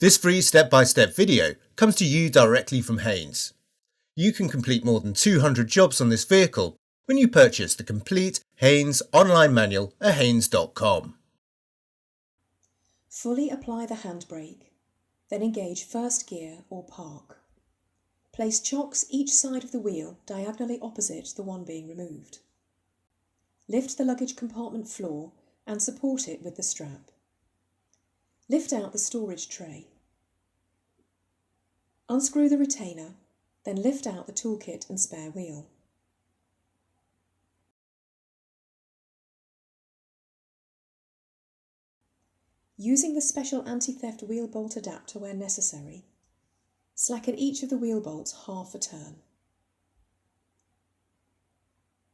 This free step-by-step video comes to you directly from Haynes. You can complete more than 200 jobs on this vehicle when you purchase the complete Haynes online manual at haynes.com. Fully apply the handbrake, then engage first gear or park. Place chocks each side of the wheel diagonally opposite the one being removed. Lift the luggage compartment floor and support it with the strap. Lift out the storage tray. Unscrew the retainer, then lift out the toolkit and spare wheel. Using the special anti-theft wheel bolt adapter where necessary, slacken each of the wheel bolts half a turn.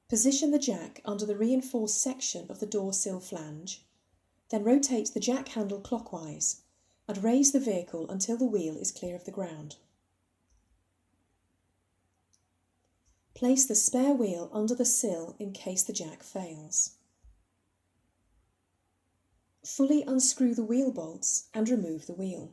Position the jack under the reinforced section of the door sill flange, then rotate the jack handle clockwise and raise the vehicle until the wheel is clear of the ground. Place the spare wheel under the sill in case the jack fails. Fully unscrew the wheel bolts and remove the wheel.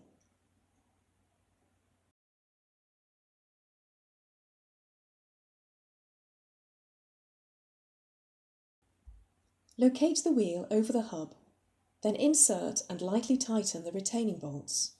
Locate the wheel over the hub, then insert and lightly tighten the retaining bolts.